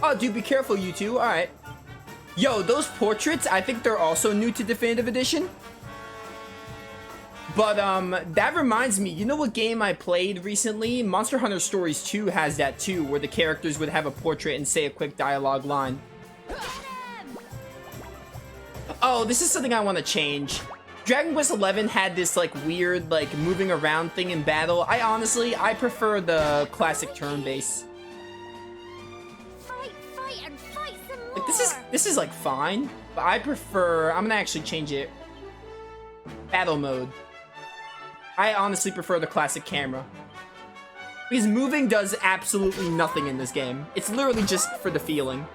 Oh, dude, be careful, you two. All right. Yo, those portraits, I think they're also new to Definitive Edition. But, that reminds me, you know what game I played recently? Monster Hunter Stories 2 has that too, where the characters would have a portrait and say a quick dialogue line. Oh, this is something I want to change. Dragon Quest XI had this, like, weird, like, moving around thing in battle. I prefer the classic turn-based. Fight and fight some more. Like, this is, like, fine, but I'm gonna actually change it. Battle mode. I honestly prefer the classic camera. Because moving does absolutely nothing in this game. It's literally just for the feeling.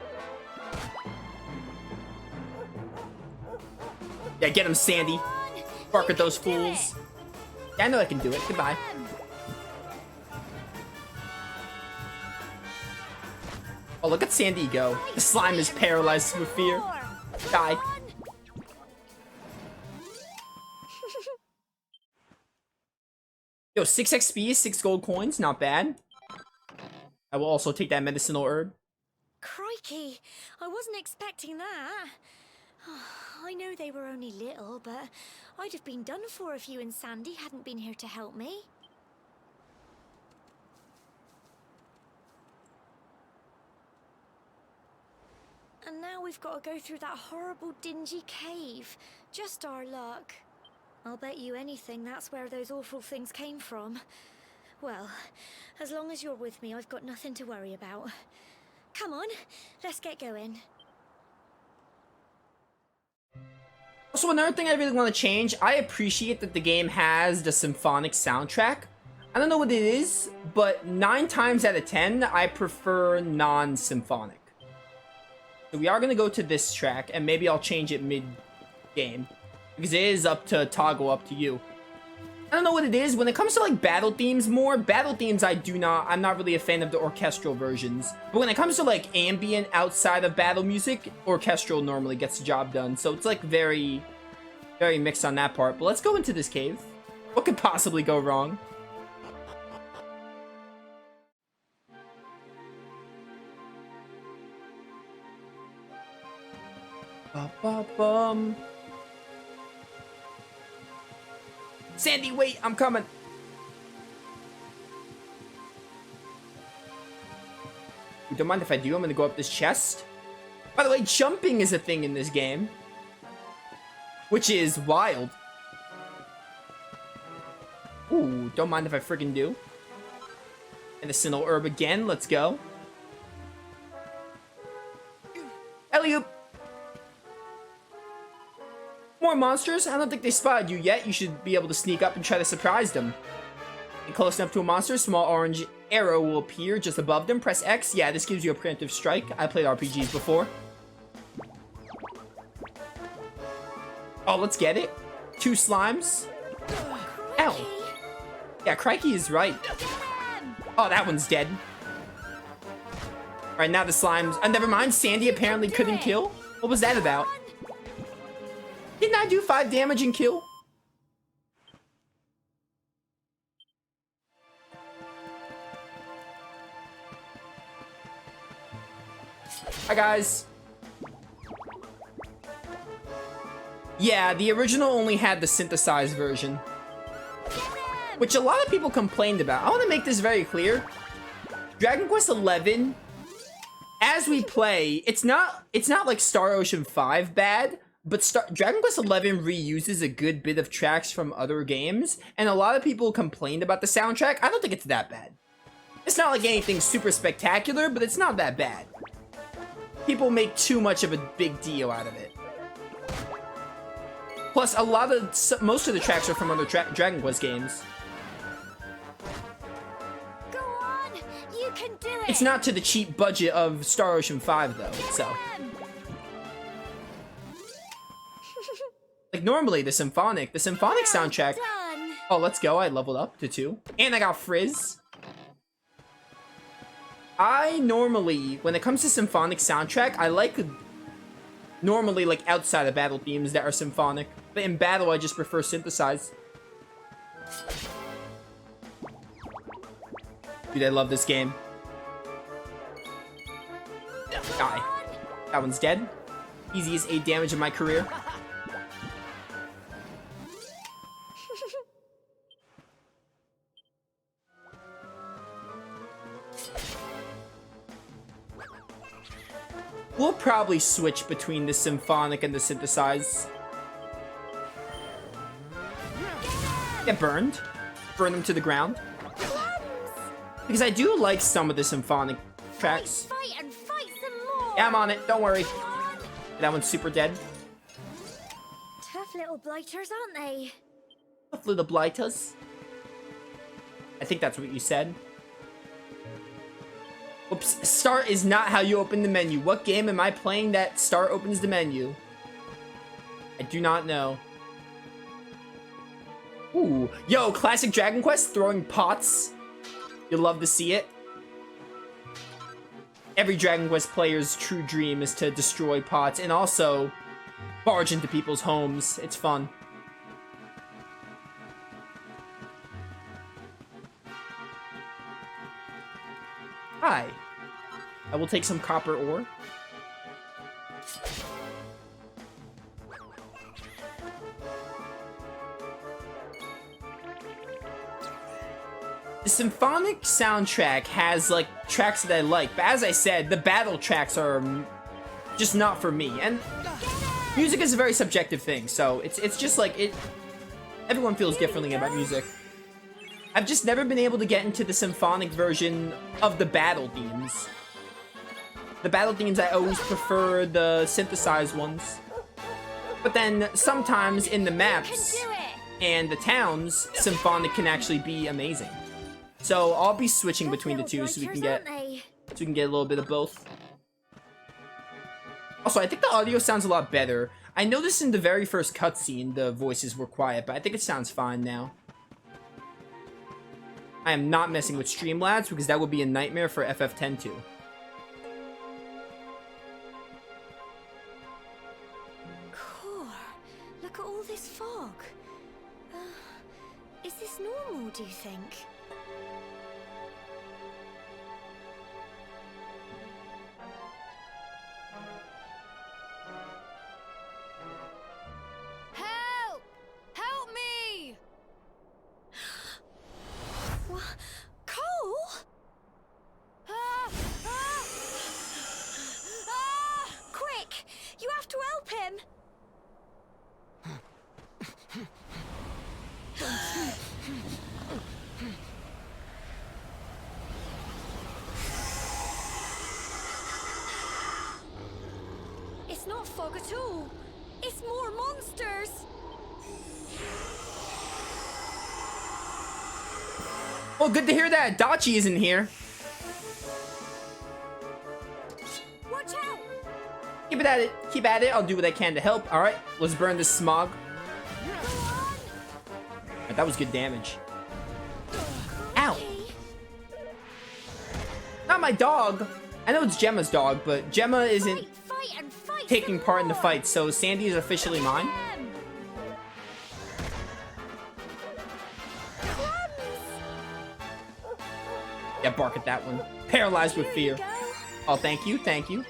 Yeah, get him, Sandy. Bark at those fools. Yeah, I know I can do it. Goodbye. Oh, look at Sandy go. The slime is paralyzed with fear. Die. Yo, 6 XP, 6 gold coins, not bad. I will also take that medicinal herb. Crikey, I wasn't expecting that. I know they were only little, but I'd have been done for if you and Sandy hadn't been here to help me. And now we've got to go through that horrible, dingy cave. Just our luck. I'll bet you anything that's where those awful things came from. Well, as long as you're with me, I've got nothing to worry about. Come on, let's get going. Also, another thing I really want to change, I appreciate that the game has the symphonic soundtrack. I don't know what it is, but 9 times out of 10, I prefer non-symphonic. So we are going to go to this track, and maybe I'll change it mid-game. Because it is up to toggle up to you. I don't know what it is. When it comes to like battle themes I'm not really a fan of the orchestral versions. But when it comes to like ambient outside of battle music, orchestral normally gets the job done. So it's like very, very mixed on that part. But let's go into this cave. What could possibly go wrong? Ba-ba-bum. Sandy, wait, I'm coming. Don't mind if I do. I'm gonna go up this chest. By the way, jumping is a thing in this game, which is wild. Ooh, don't mind if I freaking do. Medicinal herb again. Let's go. Alley-oop. More monsters? I don't think they spotted you yet. You should be able to sneak up and try to surprise them. Get close enough to a monster, small orange arrow will appear just above them. Press X. Yeah, this gives you a preemptive strike. I played RPGs before. Oh, let's get it. 2 slimes. Ow. Yeah, crikey is right. Oh, that one's dead. Alright, now the slimes. Never mind. Sandy apparently couldn't kill. What was that about? Didn't I do 5 damage and kill? Hi, guys. Yeah, the original only had the synthesized version, which a lot of people complained about. I want to make this very clear. Dragon Quest XI, as we play, it's not like Star Ocean 5 bad. But Dragon Quest XI reuses a good bit of tracks from other games, and a lot of people complained about the soundtrack. I don't think it's that bad. It's not like anything super spectacular, but it's not that bad. People make too much of a big deal out of it. Plus, most of the tracks are from other Dragon Quest games. Go on, you can do it. It's not to the cheap budget of Star Ocean 5, though, so. Like, normally, the symphonic soundtrack... Done. Oh, let's go. I leveled up to 2. And I got Frizz. I normally, when it comes to symphonic soundtrack, I like... Normally, like, outside of battle themes that are symphonic. But in battle, I just prefer synthesized. Dude, I love this game. That one's dead. Easiest 8 damage of my career. We'll probably switch between the symphonic and the synthesized. Get burned. Burn them to the ground. Because I do like some of the symphonic tracks. Fight and fight some more. Yeah, I'm on it. Don't worry. That one's super dead. Tough little blighters, aren't they? Tough little blighters. I think that's what you said. Oops, start is not how you open the menu. What game am I playing that start opens the menu? I do not know. Ooh, yo, classic Dragon Quest throwing pots. You'll love to see it. Every Dragon Quest player's true dream is to destroy pots and also barge into people's homes. It's fun. Hi. I will take some copper ore. The symphonic soundtrack has, like, tracks that I like, but as I said, the battle tracks are just not for me. And music is a very subjective thing, so it's just like it. Everyone feels differently about music. I've just never been able to get into the symphonic version of the battle themes. The battle themes, I always prefer the synthesized ones. But then sometimes in the maps and the towns, symphonic can actually be amazing. So I'll be switching between the two so we can get a little bit of both. Also, I think the audio sounds a lot better. I noticed in the very first cutscene the voices were quiet, but I think it sounds fine now. I am not messing with Streamlabs because that would be a nightmare for FF10 too. Core, look at all this fog. Is this normal, do you think? Help! Help me! What? Cole? Ah! Ah! Ah! Quick! You have to help him! It's not fog at all. It's more monsters. Well, good to hear that Dachi isn't here. Watch out! Keep it at it. Keep at it. I'll do what I can to help. All right, let's burn this smog. Right, that was good damage. Ow! Not my dog. I know it's Gemma's dog, but Gemma isn't Fight and fight taking some part in the more. fight, so Sandy is officially mine. Yeah, bark at that one. Paralyzed with fear. Oh, thank you, thank you.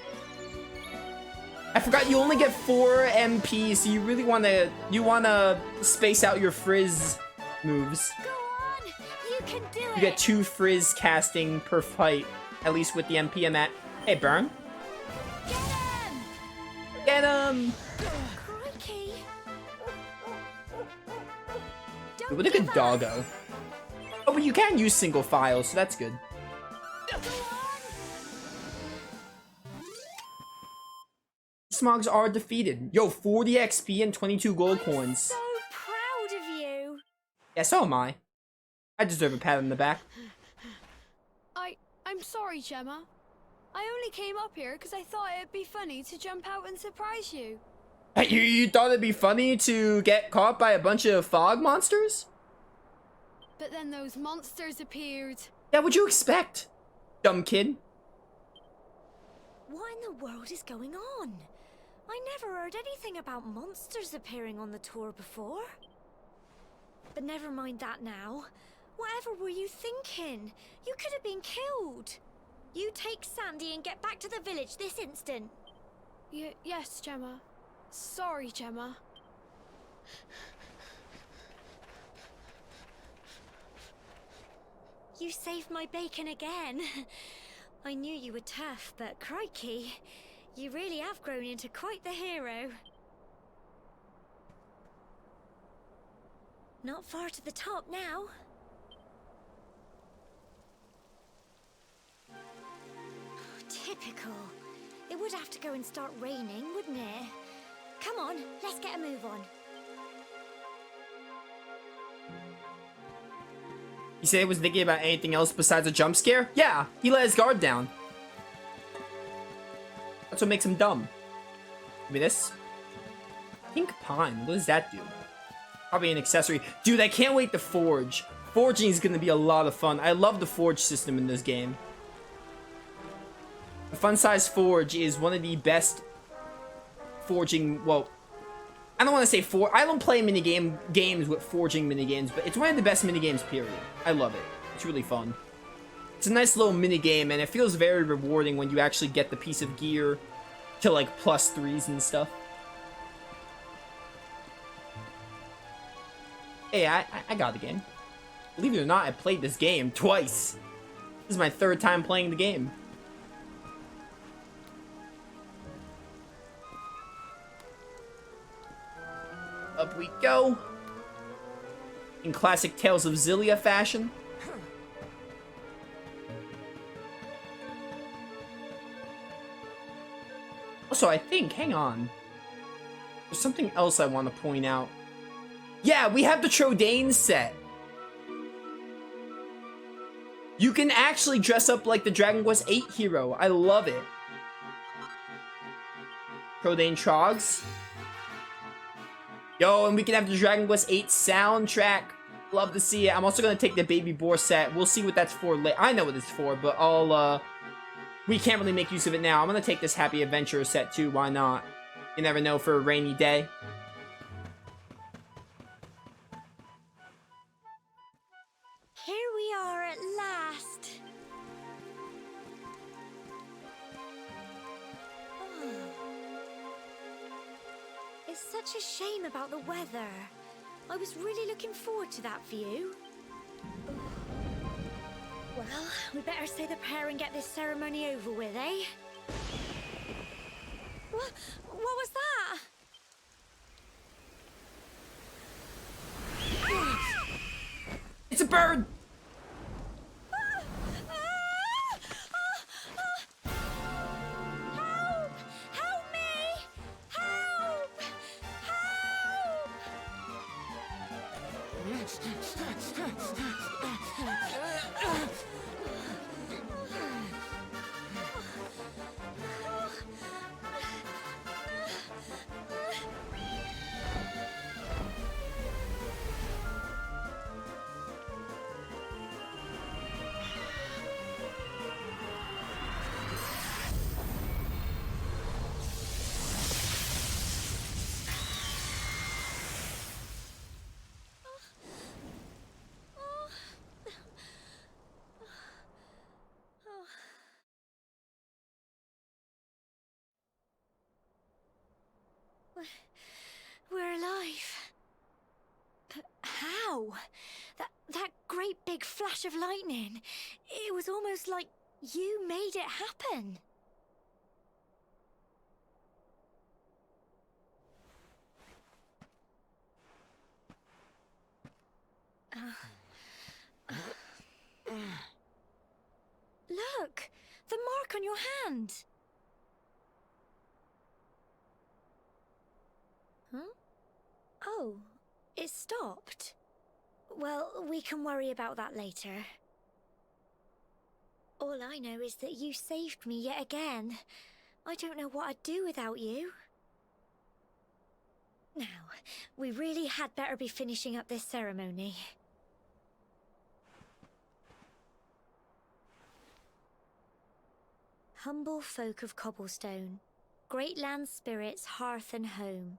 I forgot you only get 4 MP, so you really wanna space out your frizz moves. Go on! You can do it! You get 2 frizz casting per fight, at least with the MP I'm at. Hey, Burn. Get him! Get him! Crikey! Dude, what a good doggo. Oh, but you can use single file, so that's good. Smogs are defeated. Yo, 40 XP and 22 gold coins. So proud of you. Yeah, so am I. I deserve a pat on the back. I'm sorry, Gemma. I only came up here because I thought it'd be funny to jump out and surprise you. Hey, you thought it'd be funny to get caught by a bunch of fog monsters? But then those monsters appeared. Yeah, what'd you expect? Dumb kid. What in the world is going on? I never heard anything about monsters appearing on the tour before. But never mind that now. Whatever were you thinking? You could have been killed. You take Sandy and get back to the village this instant. Yes, Gemma. Sorry, Gemma. You saved my bacon again. I knew you were tough, but crikey, you really have grown into quite the hero. Not far to the top now. Typical. It would have to go and start raining, wouldn't it? Come on, let's get a move on. You say he was thinking about anything else besides a jump scare? Yeah, he let his guard down. That's what makes him dumb. Give me this. Pink pine, what does that do? Probably an accessory. Dude, I can't wait to forge. Forging is going to be a lot of fun. I love the forge system in this game. The fun size forge is one of the best forging, well, I don't want to say I don't play games with forging minigames, but it's one of the best minigames, period. I love it. It's really fun. It's a nice little minigame, and it feels very rewarding when you actually get the piece of gear to, like, +3s and stuff. Hey, I got the game. Believe it or not, I played this game twice. This is my 3rd time playing the game. Up we go. In classic Tales of Xillia fashion. Also, I think, hang on. There's something else I want to point out. Yeah, we have the Trodaine set. You can actually dress up like the Dragon Quest VIII hero. I love it. Trodaine Trogs. Yo, and we can have the Dragon Quest VIII soundtrack. Love to see it. I'm also going to take the Baby Boar set. We'll see what that's for later. I know what it's for, but we can't really make use of it now. I'm going to take this Happy Adventurer set too. Why not? You never know for a rainy day. Here we are at last. It's such a shame about the weather. I was really looking forward to that view. Well, we better say the prayer and get this ceremony over with, eh? What was that? It's a bird! Help! Help me! Help! We're alive. But how? That great big flash of lightning. It was almost like you made it happen. Look! The mark on your hand! Huh? Oh, it stopped. Well, we can worry about that later. All I know is that you saved me yet again. I don't know what I'd do without you. Now, we really had better be finishing up this ceremony. Humble folk of Cobblestone, great land spirits, hearth and home.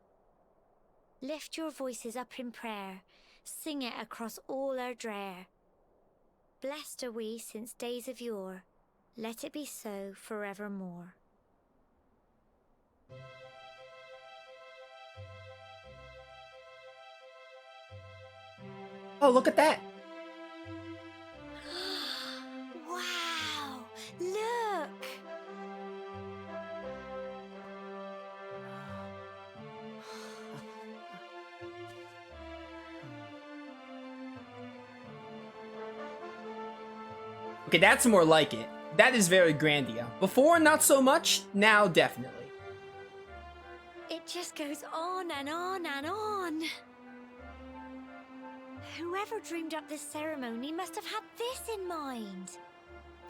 Lift your voices up in prayer, sing it across all our drear. Blessed are we since days of yore, let it be so forevermore. Oh, look at that. Wow! Look! Okay, that's more like it. That is very Grandia. Before, not so much. Now, definitely. It just goes on and on and on. Whoever dreamed up this ceremony must have had this in mind.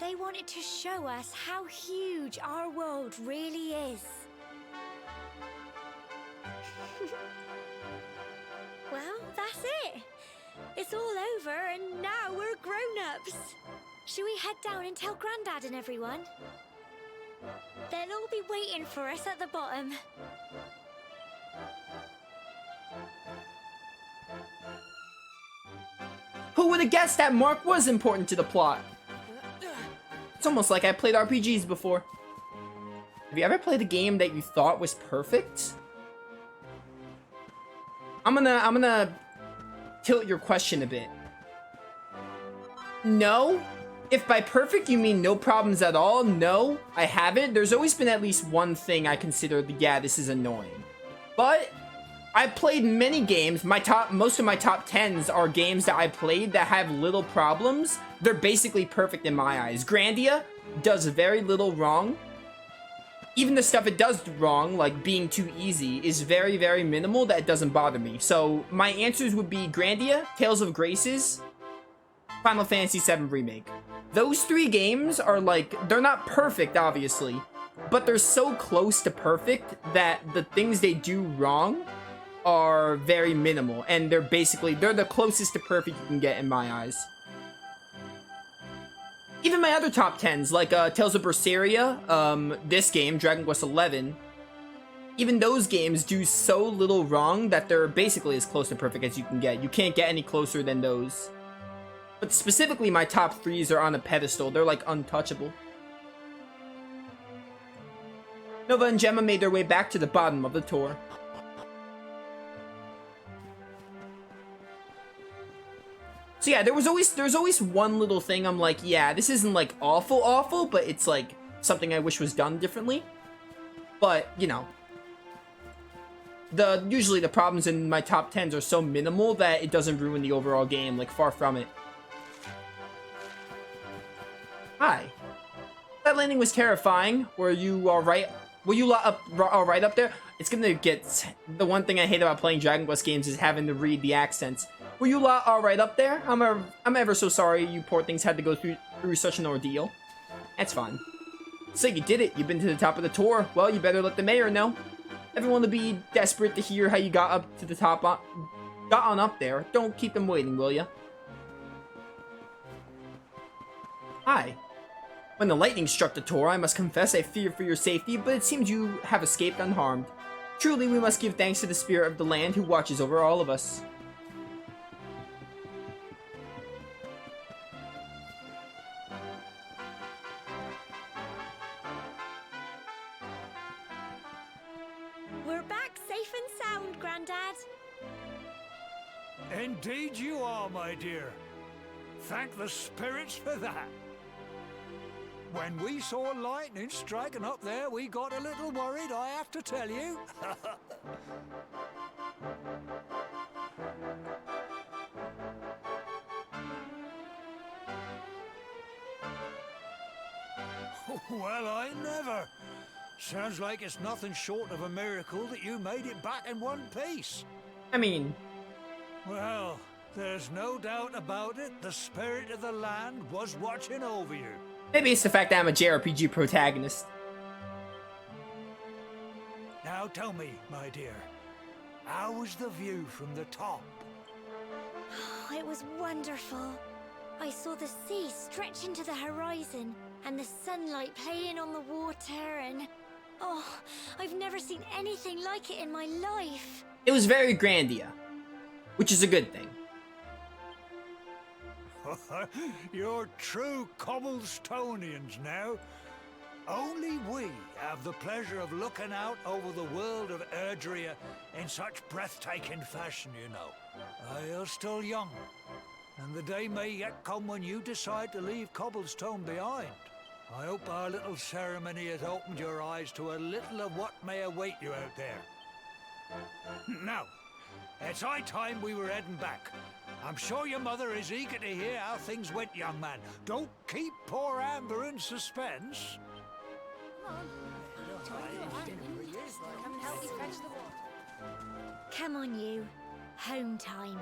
They wanted to show us how huge our world really is. Well, that's it. It's all over and now we're grown-ups. Should we head down and tell Grandad and everyone? They'll all be waiting for us at the bottom. Who would have guessed that Mark was important to the plot? It's almost like I played RPGs before. Have you ever played a game that you thought was perfect? I'm gonna tilt your question a bit. No. If by perfect you mean no problems at all, no, I haven't. There's always been at least one thing I consider, yeah, this is annoying. But I've played many games. Most of my top 10s are games that I played that have little problems. They're basically perfect in my eyes. Grandia does very little wrong. Even the stuff it does wrong, like being too easy, is very, very minimal that it doesn't bother me. So my answers would be Grandia, Tales of Graces, Final Fantasy VII Remake. Those three games are like, they're not perfect, obviously, but they're so close to perfect that the things they do wrong are very minimal, and they're the closest to perfect you can get in my eyes. Even my other top 10s, like Tales of Berseria, this game, Dragon Quest XI, even those games do so little wrong that they're basically as close to perfect as you can get. You can't get any closer than those. But specifically, my top 3s are on a pedestal. They're like untouchable. Nova and Gemma made their way back to the bottom of the tour. So yeah, there's always one little thing I'm like, yeah, this isn't like awful, but it's like something I wish was done differently. But, you know, usually the problems in my top 10s are so minimal that it doesn't ruin the overall game, like far from it. Hi. That landing was terrifying. Were you alright? Were you alright up there? It's gonna get... The one thing I hate about playing Dragon Quest games is having to read the accents. Were you alright up there? I'm ever so sorry you poor things had to go through such an ordeal. That's fine. So you did it. You've been to the top of the tour. Well, you better let the mayor know. Everyone will be desperate to hear how you got up to the top. Got on up there. Don't keep them waiting, will ya? Hi. When the lightning struck the tour, I must confess I feared for your safety, but it seems you have escaped unharmed. Truly, we must give thanks to the spirit of the land who watches over all of us. We're back safe and sound, Grandad. Indeed you are, my dear. Thank the spirits for that. When we saw lightning striking up there, we got a little worried, I have to tell you. Well, I never. Sounds like it's nothing short of a miracle that you made it back in one piece. I mean... Well, there's no doubt about it. The spirit of the land was watching over you. Maybe it's the fact that I'm a JRPG protagonist. Now tell me, my dear, how was the view from the top? It was wonderful. I saw the sea stretch into the horizon and the sunlight playing on the water and... Oh, I've never seen anything like it in my life. It was very Grandia, which is a good thing. You're true Cobblestonians now. Only we have the pleasure of looking out over the world of Erdrea in such breathtaking fashion, you know. You're still young, and the day may yet come when you decide to leave Cobblestone behind. I hope our little ceremony has opened your eyes to a little of what may await you out there. Now, it's high time we were heading back. I'm sure your mother is eager to hear how things went, young man. Don't keep poor Amber in suspense. Come on, you. Home time.